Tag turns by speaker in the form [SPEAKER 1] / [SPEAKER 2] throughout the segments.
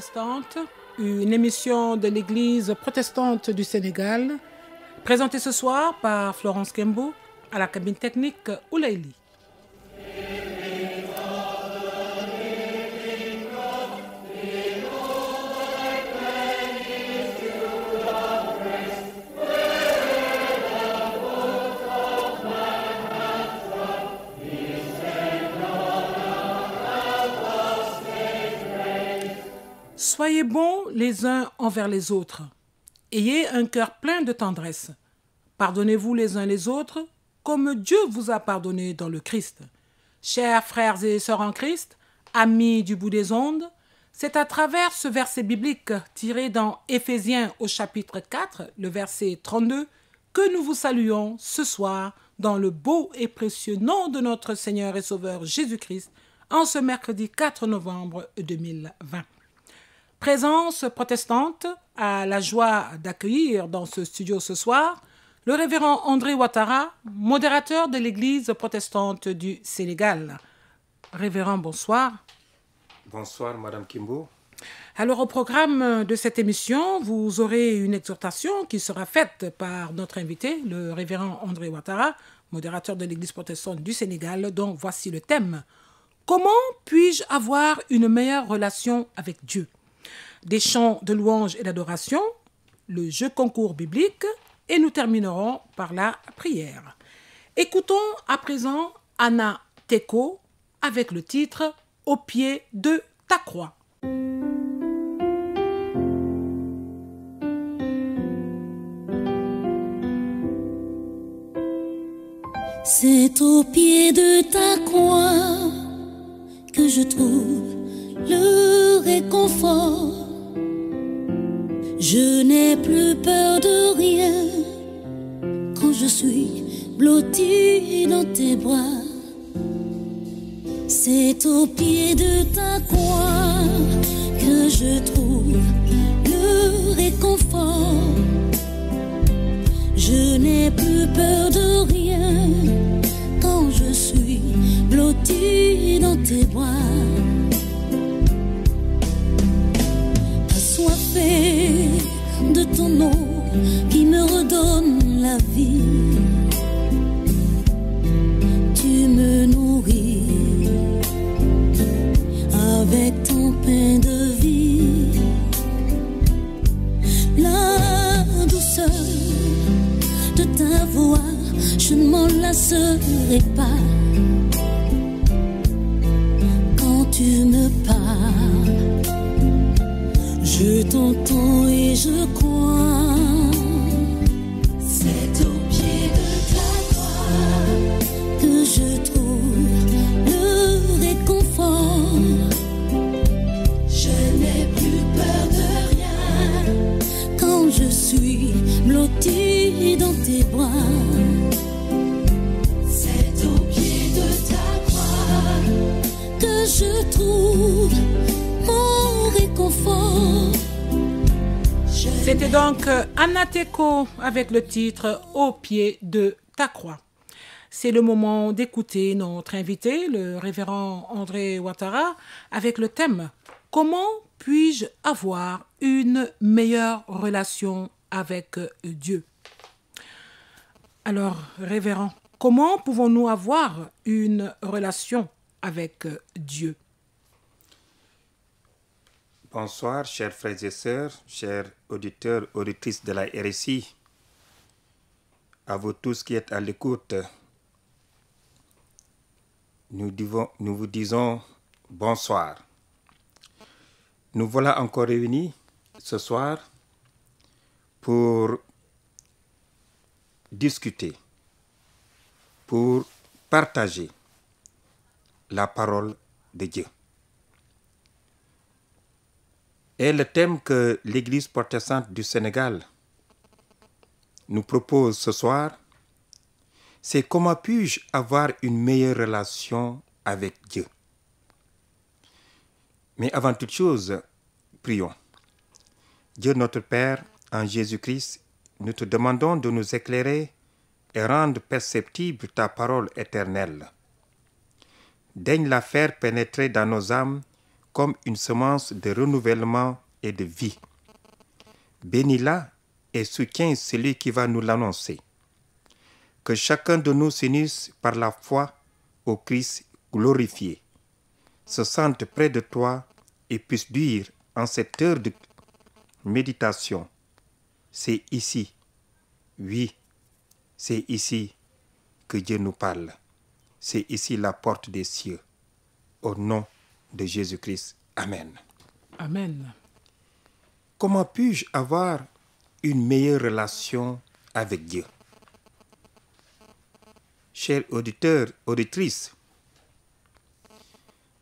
[SPEAKER 1] protestante, une émission de l'Église protestante du Sénégal, présentée ce soir par Florence Kembo, à la cabine technique Oulaïli. Soyez bons les uns envers les autres. Ayez un cœur plein de tendresse. Pardonnez-vous les uns les autres, comme Dieu vous a pardonné dans le Christ. Chers frères et sœurs en Christ, amis du bout des ondes, c'est à travers ce verset biblique tiré dans Éphésiens au chapitre 4, le verset 32, que nous vous saluons ce soir dans le beau et précieux nom de notre Seigneur et Sauveur Jésus-Christ, en ce mercredi 4 novembre 2020. Présence protestante a la joie d'accueillir dans ce studio ce soir le révérend André Ouattara, modérateur de l'Église protestante du Sénégal. Révérend, bonsoir.
[SPEAKER 2] Bonsoir, Madame Kimbo.
[SPEAKER 1] Alors, au programme de cette émission, vous aurez une exhortation qui sera faite par notre invité, le révérend André Ouattara, modérateur de l'Église protestante du Sénégal, dont voici le thème. Comment puis-je avoir une meilleure relation avec Dieu ? Des chants de louange et d'adoration, le jeu concours biblique et nous terminerons par la prière. Écoutons à présent Anna Teko avec le titre « Au pied de ta croix ».
[SPEAKER 3] C'est au pied de ta croix que je trouve le réconfort. Je n'ai plus peur de rien quand je suis blottie dans tes bras. C'est au pied de ta croix que je trouve le réconfort. Je n'ai plus peur de rien quand je suis blottie dans tes bras. Assoiffée de ton eau qui me redonne la vie, tu me nourris avec ton pain de vie. La douceur de ta voix, je ne m'en lasserai pas. Quand tu me parles, je t'entends et je crois. C'est au pied de ta croix que je trouve le réconfort. Je n'ai plus peur de rien quand je suis blottie dans tes bras. C'est au pied de ta croix que je trouve mon réconfort.
[SPEAKER 1] C'était donc Anna Teko avec le titre « Au pied de ta croix ». C'est le moment d'écouter notre invité, le révérend André Ouattara, avec le thème « Comment puis-je avoir une meilleure relation avec Dieu ?» Alors, révérend, comment pouvons-nous avoir une relation avec Dieu ?
[SPEAKER 2] Bonsoir, chers frères et sœurs, chers auditeurs, auditrices de la RSI, à vous tous qui êtes à l'écoute, nous vous disons bonsoir. Nous voilà encore réunis ce soir pour discuter, pour partager la parole de Dieu. Et le thème que l'Église protestante du Sénégal nous propose ce soir, c'est comment puis-je avoir une meilleure relation avec Dieu. Mais avant toute chose, prions. Dieu notre Père, en Jésus-Christ, nous te demandons de nous éclairer et rendre perceptible ta parole éternelle. Daigne la faire pénétrer dans nos âmes comme une semence de renouvellement et de vie. Bénis-la et soutiens celui qui va nous l'annoncer. Que chacun de nous s'unisse par la foi au Christ glorifié, se sente près de toi et puisse dire en cette heure de méditation, c'est ici, oui, c'est ici que Dieu nous parle. C'est ici la porte des cieux. Au nom de Jésus-Christ. Amen.
[SPEAKER 1] Amen.
[SPEAKER 2] Comment puis-je avoir une meilleure relation avec Dieu? Chers auditeurs, auditrices,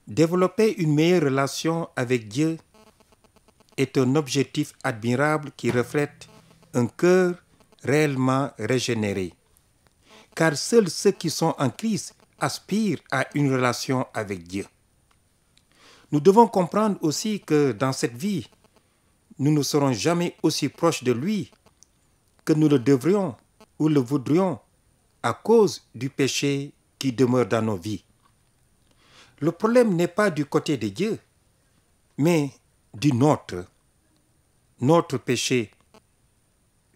[SPEAKER 2] développer une meilleure relation avec Dieu est un objectif admirable qui reflète un cœur réellement régénéré. Car seuls ceux qui sont en Christ aspirent à une relation avec Dieu. Nous devons comprendre aussi que dans cette vie, nous ne serons jamais aussi proches de lui que nous le devrions ou le voudrions à cause du péché qui demeure dans nos vies. Le problème n'est pas du côté de Dieu, mais du nôtre. Notre péché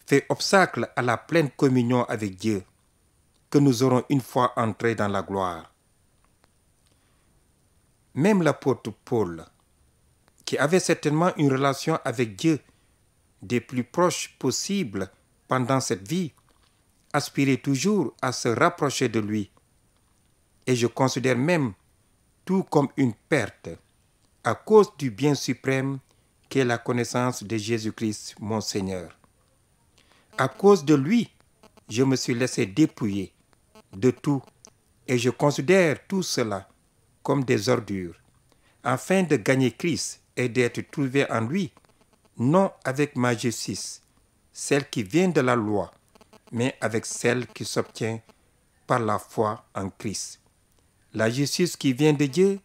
[SPEAKER 2] fait obstacle à la pleine communion avec Dieu que nous aurons une fois entrés dans la gloire. Même l'apôtre Paul, qui avait certainement une relation avec Dieu des plus proches possibles pendant cette vie, aspirait toujours à se rapprocher de lui. Et je considère même tout comme une perte à cause du bien suprême qu'est la connaissance de Jésus-Christ, mon Seigneur. À cause de lui, je me suis laissé dépouiller de tout et je considère tout cela comme des ordures, afin de gagner Christ et d'être trouvé en lui, non avec ma justice, celle qui vient de la loi, mais avec celle qui s'obtient par la foi en Christ. La justice qui vient de Dieu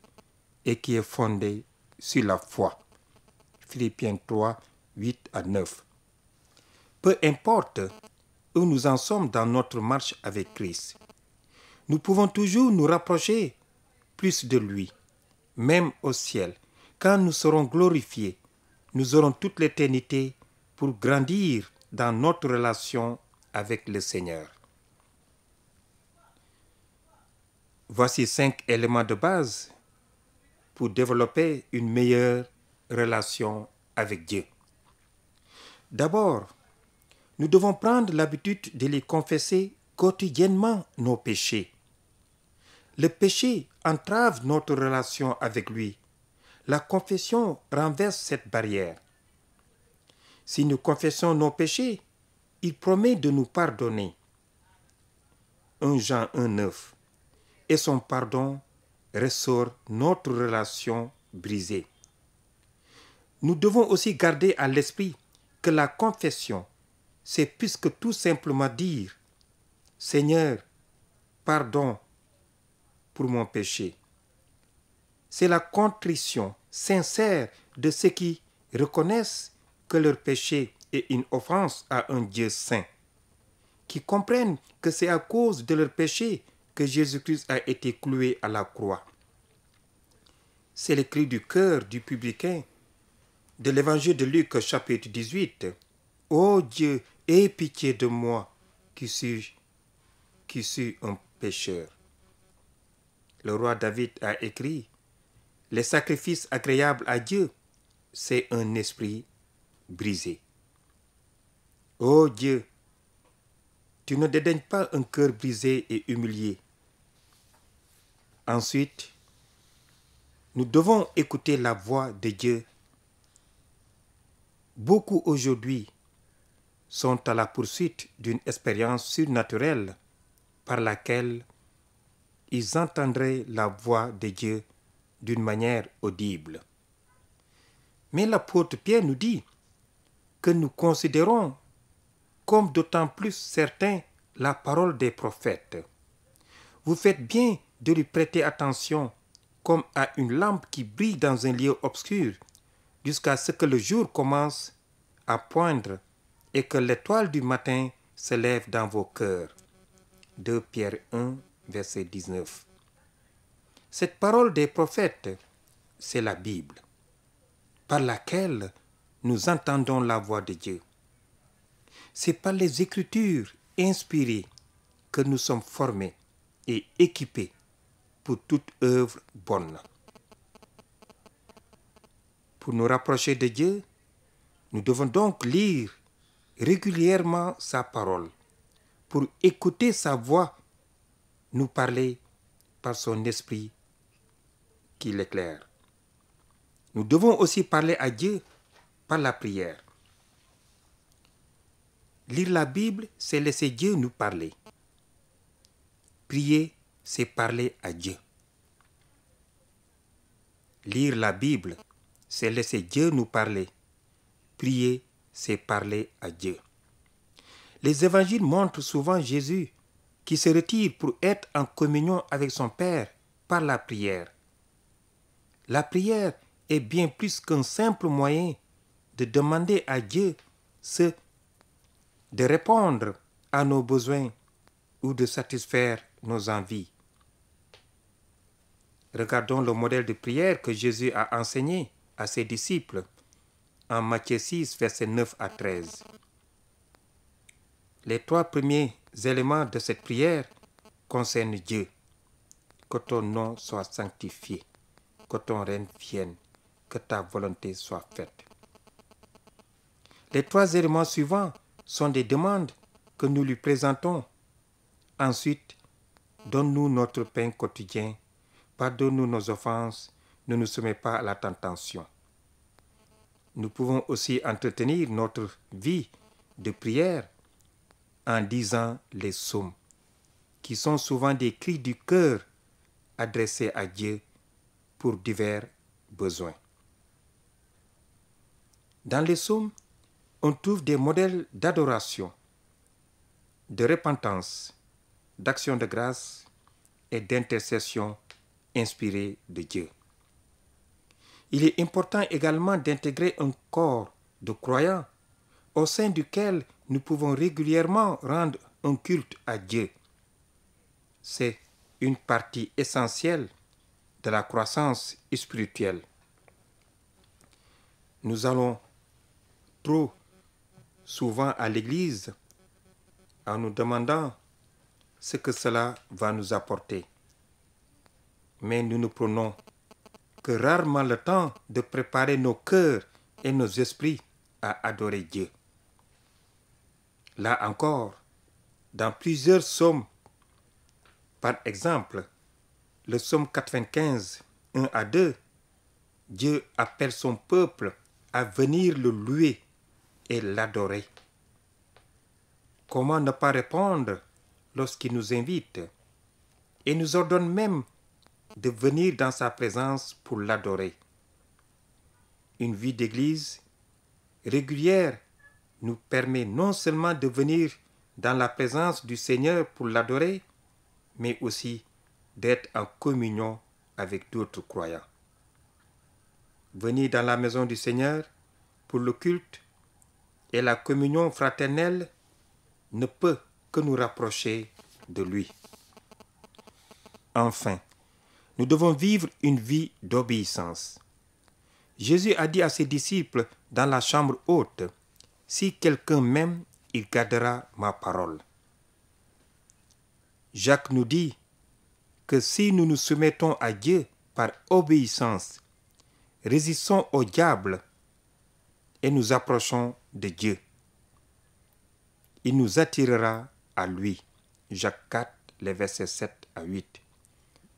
[SPEAKER 2] et qui est fondée sur la foi. Philippiens 3, 8 à 9. Peu importe où nous en sommes dans notre marche avec Christ, nous pouvons toujours nous rapprocher plus de lui, même au ciel. Quand nous serons glorifiés, nous aurons toute l'éternité pour grandir dans notre relation avec le Seigneur. Voici 5 éléments de base pour développer une meilleure relation avec Dieu. D'abord, nous devons prendre l'habitude de les confesser quotidiennement nos péchés. Le péché entrave notre relation avec lui. La confession renverse cette barrière. Si nous confessons nos péchés, il promet de nous pardonner. 1 Jean 1,9. Et son pardon restaure notre relation brisée. Nous devons aussi garder à l'esprit que la confession, c'est puisque tout simplement dire « Seigneur, pardon pour mon péché ». C'est la contrition sincère de ceux qui reconnaissent que leur péché est une offense à un Dieu saint, qui comprennent que c'est à cause de leur péché que Jésus-Christ a été cloué à la croix. C'est le cri du cœur du publicain de l'évangile de Luc chapitre 18. « Ô Dieu, aie pitié de moi qui suis un pécheur. » Le roi David a écrit « Les sacrifices agréables à Dieu, c'est un esprit brisé. » Ô Dieu, tu ne dédaignes pas un cœur brisé et humilié. Ensuite, nous devons écouter la voix de Dieu. Beaucoup aujourd'hui sont à la poursuite d'une expérience surnaturelle par laquelle ils entendraient la voix de Dieu d'une manière audible. Mais l'apôtre Pierre nous dit que nous considérons comme d'autant plus certain la parole des prophètes. Vous faites bien de lui prêter attention comme à une lampe qui brille dans un lieu obscur jusqu'à ce que le jour commence à poindre et que l'étoile du matin se lève dans vos cœurs. 2 Pierre 1, verset 19. Cette parole des prophètes c'est la Bible, par laquelle nous entendons la voix de Dieu. C'est par les Écritures inspirées que nous sommes formés et équipés pour toute œuvre bonne. Pour nous rapprocher de Dieu, nous devons donc lire régulièrement sa parole, pour écouter sa voix nous parler par son esprit qui l'éclaire. Nous devons aussi parler à Dieu par la prière. Lire la Bible, c'est laisser Dieu nous parler. Prier, c'est parler à Dieu. Lire la Bible, c'est laisser Dieu nous parler. Prier, c'est parler à Dieu. Les évangiles montrent souvent Jésus qui se retire pour être en communion avec son Père par la prière. La prière est bien plus qu'un simple moyen de demander à Dieu de répondre à nos besoins ou de satisfaire nos envies. Regardons le modèle de prière que Jésus a enseigné à ses disciples en Matthieu 6, versets 9 à 13. Les 3 premiers éléments de cette prière concernent Dieu. Que ton nom soit sanctifié, que ton règne vienne, que ta volonté soit faite. Les 3 éléments suivants sont des demandes que nous lui présentons. Ensuite, donne-nous notre pain quotidien, pardonne-nous nos offenses, ne nous soumets pas à la tentation. Nous pouvons aussi entretenir notre vie de prière en disant les psaumes, qui sont souvent des cris du cœur adressés à Dieu pour divers besoins. Dans les psaumes, on trouve des modèles d'adoration, de repentance, d'action de grâce et d'intercession inspirés de Dieu. Il est important également d'intégrer un corps de croyants au sein duquel nous pouvons régulièrement rendre un culte à Dieu. C'est une partie essentielle de la croissance spirituelle. Nous allons trop souvent à l'église en nous demandant ce que cela va nous apporter. Mais nous ne prenons que rarement le temps de préparer nos cœurs et nos esprits à adorer Dieu. Là encore, dans plusieurs psaumes, par exemple, le psaume 95, 1 à 2, Dieu appelle son peuple à venir le louer et l'adorer. Comment ne pas répondre lorsqu'il nous invite et nous ordonne même de venir dans sa présence pour l'adorer? Une vie d'église régulière nous permet non seulement de venir dans la présence du Seigneur pour l'adorer, mais aussi d'être en communion avec d'autres croyants. Venir dans la maison du Seigneur pour le culte et la communion fraternelle ne peut que nous rapprocher de lui. Enfin, nous devons vivre une vie d'obéissance. Jésus a dit à ses disciples dans la chambre haute, « Si quelqu'un m'aime, il gardera ma parole. » Jacques nous dit que si nous nous soumettons à Dieu par obéissance, résistons au diable et nous approchons de Dieu, il nous attirera à lui. Jacques 4, les versets 7 à 8.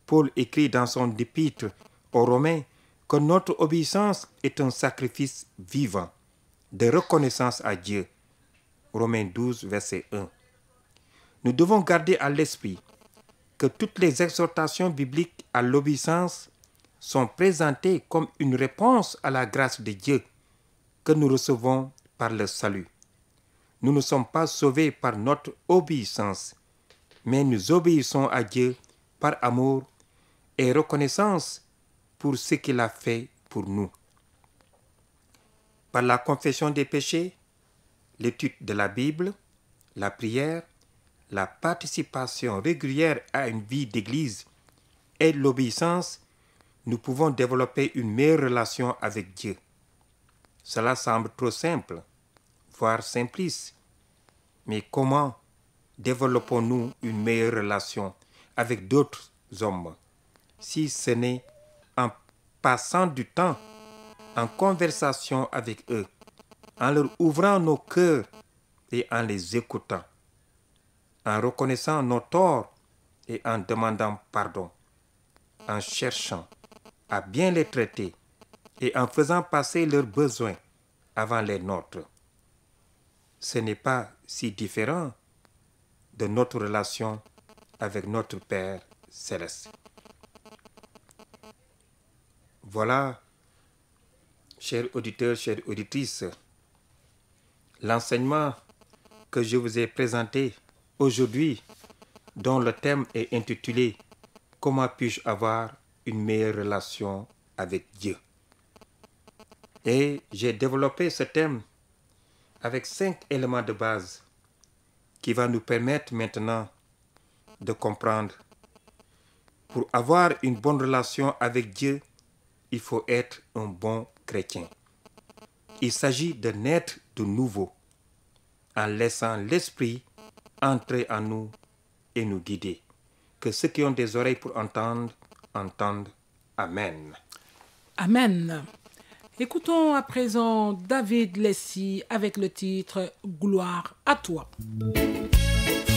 [SPEAKER 2] Paul écrit dans son épître aux Romains que notre obéissance est un sacrifice vivant de reconnaissance à Dieu. Romains 12, verset 1. Nous devons garder à l'esprit que toutes les exhortations bibliques à l'obéissance sont présentées comme une réponse à la grâce de Dieu que nous recevons par le salut. Nous ne sommes pas sauvés par notre obéissance, mais nous obéissons à Dieu par amour et reconnaissance pour ce qu'il a fait pour nous. Par la confession des péchés, l'étude de la Bible, la prière, la participation régulière à une vie d'église et l'obéissance, nous pouvons développer une meilleure relation avec Dieu. Cela semble trop simple, voire simpliste. Mais comment développons-nous une meilleure relation avec d'autres hommes, si ce n'est en passant du temps en conversation avec eux, en leur ouvrant nos cœurs et en les écoutant, en reconnaissant nos torts et en demandant pardon, en cherchant à bien les traiter et en faisant passer leurs besoins avant les nôtres. Ce n'est pas si différent de notre relation avec notre Père céleste. Voilà, chers auditeurs, chères auditrices, l'enseignement que je vous ai présenté aujourd'hui, dont le thème est intitulé « Comment puis-je avoir une meilleure relation avec Dieu ?» Et j'ai développé ce thème avec 5 éléments de base qui va nous permettre maintenant de comprendre. Pour avoir une bonne relation avec Dieu, il faut être un bon chrétien. Il s'agit de naître de nouveau en laissant l'Esprit entrer en nous et nous guider. Que ceux qui ont des oreilles pour entendre, entendent. Amen.
[SPEAKER 1] Amen. Écoutons à présent David Lessie avec le titre « Gloire à toi ».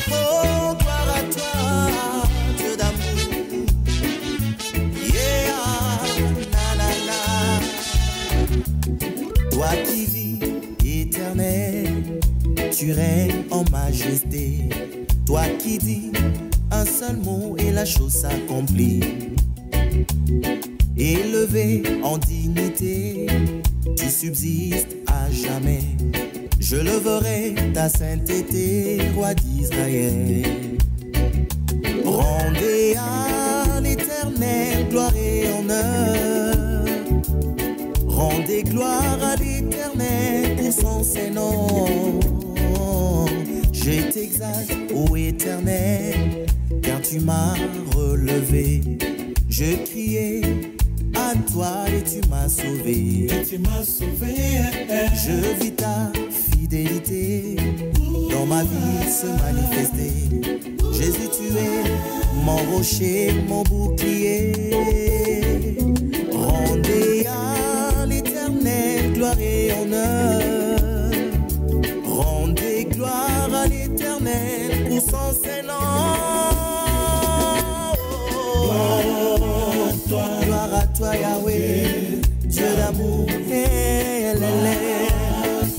[SPEAKER 4] Oh, gloire à toi, Dieu d'amour. Yeah, na na na. Toi qui vis éternel, tu règnes en majesté. Toi qui dis un seul mot et la chose s'accomplit. Élevé en dignité, tu subsistes à jamais. Je leverai ta sainteté, roi d'Israël. Rendez à l'Éternel gloire et honneur. Rendez gloire à l'Éternel pour son Saint-Nom. Je t'exalte, ô Éternel, car tu m'as relevé. Je criais à toi et tu m'as sauvé. Je vis ta fidélité dans ma vie se manifester. Jésus, tu es mon rocher, mon bouclier. Rendez à l'Éternel gloire et honneur. Rendez gloire à l'Éternel pour son Saint-Nom. Gloire à toi, Yahweh, Dieu d'amour.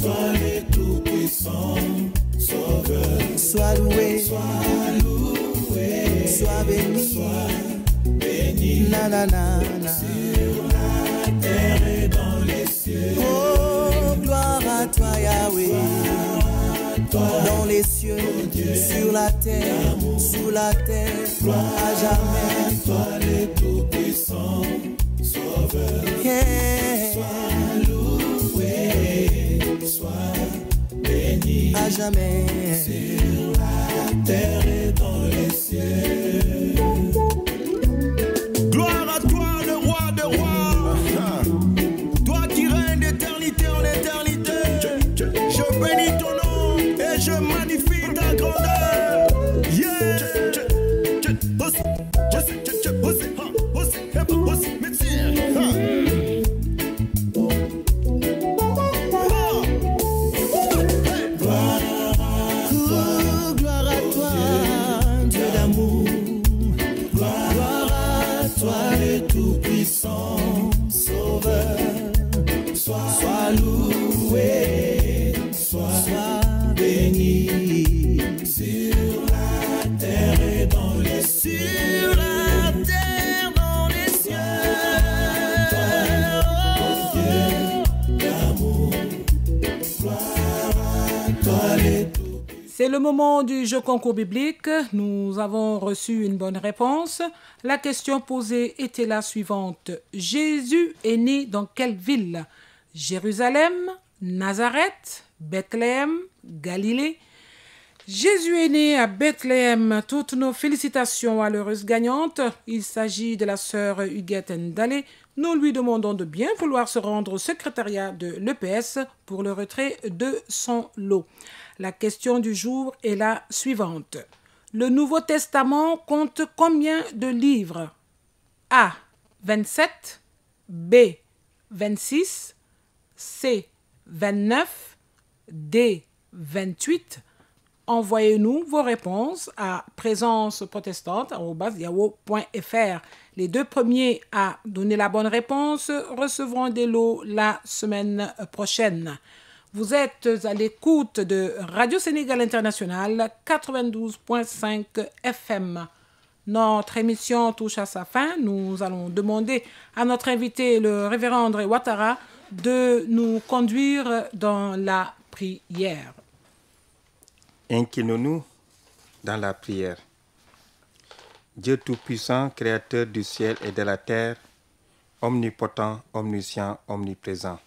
[SPEAKER 5] Toi le Tout-Puissant, Sauveur.
[SPEAKER 4] Sois loué, sois béni, na na na na.
[SPEAKER 5] Sur la terre et dans les cieux.
[SPEAKER 4] Oh, gloire à toi, Yahweh. Dans les cieux, sur la terre, sous la terre, à jamais.
[SPEAKER 5] Toi le Tout-Puissant, Sauveur.
[SPEAKER 4] Yeah.
[SPEAKER 5] Sois loué, sois béni.
[SPEAKER 4] À jamais.
[SPEAKER 5] Sur la terre et dans les cieux.
[SPEAKER 4] Gloire à toi, le roi des rois. Toi qui règnes d'éternité en éternité. Je bénis ton nom et je magnifie ta grandeur. Yeah. Gloire à toi, Dieu d'amour. Gloire à toi,
[SPEAKER 5] le Tout-Puissant, Sauveur.
[SPEAKER 4] sois loué, sois béni.
[SPEAKER 5] Sur la terre et dans les cieux.
[SPEAKER 4] Sur la terre, dans les cieux.
[SPEAKER 5] D'amour, gloire à toi les tout.
[SPEAKER 1] C'est le moment du jeu concours biblique. Nous avons reçu une bonne réponse. La question posée était la suivante. Jésus est né dans quelle ville? Jérusalem, Nazareth, Bethléem, Galilée. Jésus est né à Bethléem. Toutes nos félicitations à l'heureuse gagnante. Il s'agit de la sœur Huguette Ndalé. Nous lui demandons de bien vouloir se rendre au secrétariat de l'EPS pour le retrait de son lot. La question du jour est la suivante. Le Nouveau Testament compte combien de livres? A. 27, B. 26, C. 29, D. 28. Envoyez-nous vos réponses à présenceprotestante@yahoo.fr. Les 2 premiers à donner la bonne réponse recevront des lots la semaine prochaine. Vous êtes à l'écoute de Radio Sénégal International 92.5 FM. Notre émission touche à sa fin. Nous allons demander à notre invité, le révérend André Ouattara, de nous conduire dans la prière.
[SPEAKER 2] Inclinons-nous dans la prière. Dieu Tout-Puissant, Créateur du ciel et de la terre, omnipotent, omniscient, omniprésent.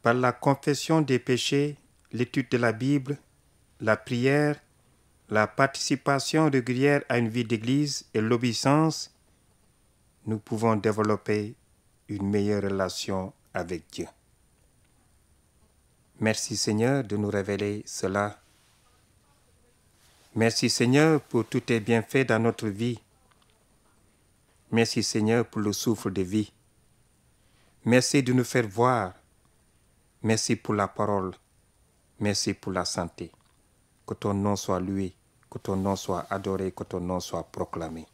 [SPEAKER 2] Par la confession des péchés, l'étude de la Bible, la prière, la participation régulière à une vie d'église et l'obéissance, nous pouvons développer une meilleure relation avec Dieu. Merci Seigneur de nous révéler cela. Merci Seigneur pour tous tes bienfaits dans notre vie. Merci Seigneur pour le souffle de vie. Merci de nous faire voir. Merci pour la parole. Merci pour la santé. Que ton nom soit loué, que ton nom soit adoré, que ton nom soit proclamé.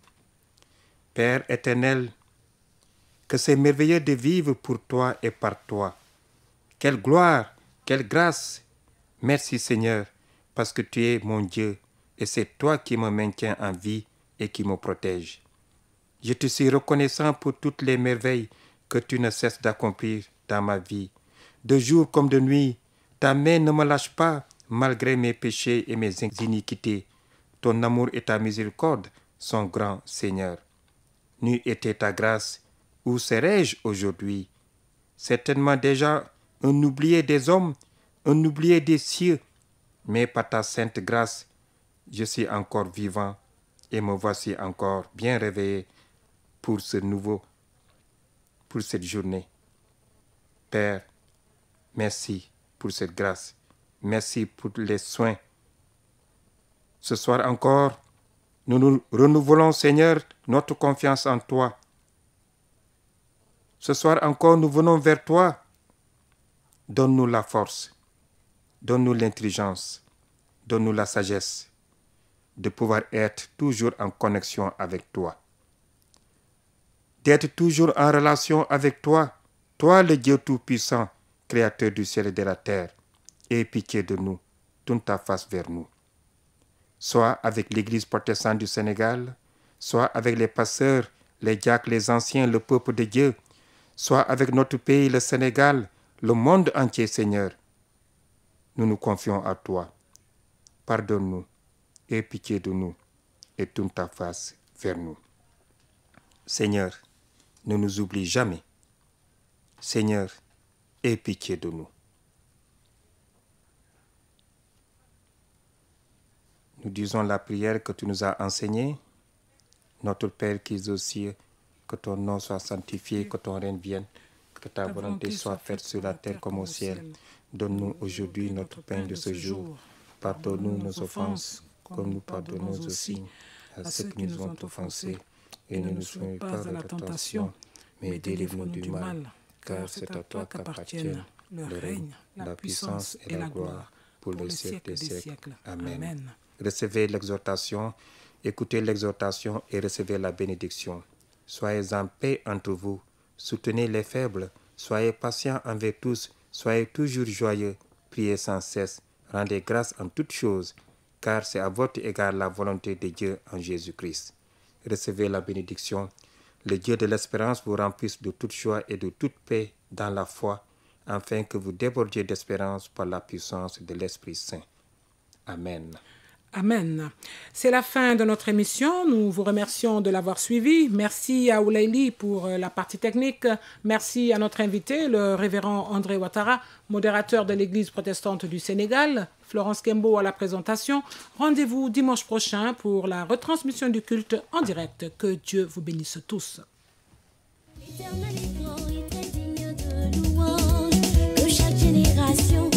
[SPEAKER 2] Père éternel, que c'est merveilleux de vivre pour toi et par toi. Quelle gloire! Quelle grâce! Merci Seigneur, parce que tu es mon Dieu et c'est toi qui me maintiens en vie et qui me protège. Je te suis reconnaissant pour toutes les merveilles que tu ne cesses d'accomplir dans ma vie. De jour comme de nuit, ta main ne me lâche pas malgré mes péchés et mes iniquités. Ton amour et ta miséricorde sont grands, Seigneur. N'eût été ta grâce, où serais-je aujourd'hui? Certainement déjà un oublié des hommes, un oublié des cieux, mais par ta sainte grâce, je suis encore vivant et me voici encore bien réveillé pour cette journée. Père, merci pour cette grâce, merci pour les soins. Ce soir encore, nous renouvelons, Seigneur, notre confiance en toi. Ce soir encore, nous venons vers toi. Donne-nous la force, donne-nous l'intelligence, donne-nous la sagesse de pouvoir être toujours en connexion avec toi. D'être toujours en relation avec toi, toi le Dieu Tout-Puissant, Créateur du ciel et de la terre. Aie pitié de nous, tourne ta face vers nous. Soit avec l'Église protestante du Sénégal, soit avec les pasteurs, les diacres, les anciens, le peuple de Dieu, soit avec notre pays, le Sénégal, le monde entier, Seigneur. Nous nous confions à toi. Pardonne-nous, aie pitié de nous et tourne ta face vers nous. Seigneur, ne nous oublie jamais. Seigneur, aie pitié de nous. Nous disons la prière que tu nous as enseignée. Notre Père qui es aux cieux, que ton nom soit sanctifié, que ton règne vienne, que ta volonté soit faite sur la terre comme au ciel. Donne-nous aujourd'hui notre pain de ce jour. Pardonne-nous nos offenses, comme nous pardonnons aussi à ceux qui nous ont offensés. Et ne nous soumets pas à la tentation, mais délivre-nous du mal, car c'est à toi qu'appartiennent le règne, la puissance et la gloire pour le siècle des siècles. Amen. Recevez l'exhortation, écoutez l'exhortation et recevez la bénédiction. Soyez en paix entre vous, soutenez les faibles, soyez patients envers tous, soyez toujours joyeux, priez sans cesse, rendez grâce en toutes choses, car c'est à votre égard la volonté de Dieu en Jésus-Christ. Recevez la bénédiction. Le Dieu de l'espérance vous remplisse de toute joie et de toute paix dans la foi, afin que vous débordiez d'espérance par la puissance de l'Esprit Saint. Amen.
[SPEAKER 1] Amen. C'est la fin de notre émission. Nous vous remercions de l'avoir suivi. Merci à Oulaili pour la partie technique. Merci à notre invité, le révérend André Ouattara, modérateur de l'Église protestante du Sénégal. Florence Kembo à la présentation. Rendez-vous dimanche prochain pour la retransmission du culte en direct. Que Dieu vous bénisse tous.
[SPEAKER 3] L'éternel est grand et très digne de louange, que chaque génération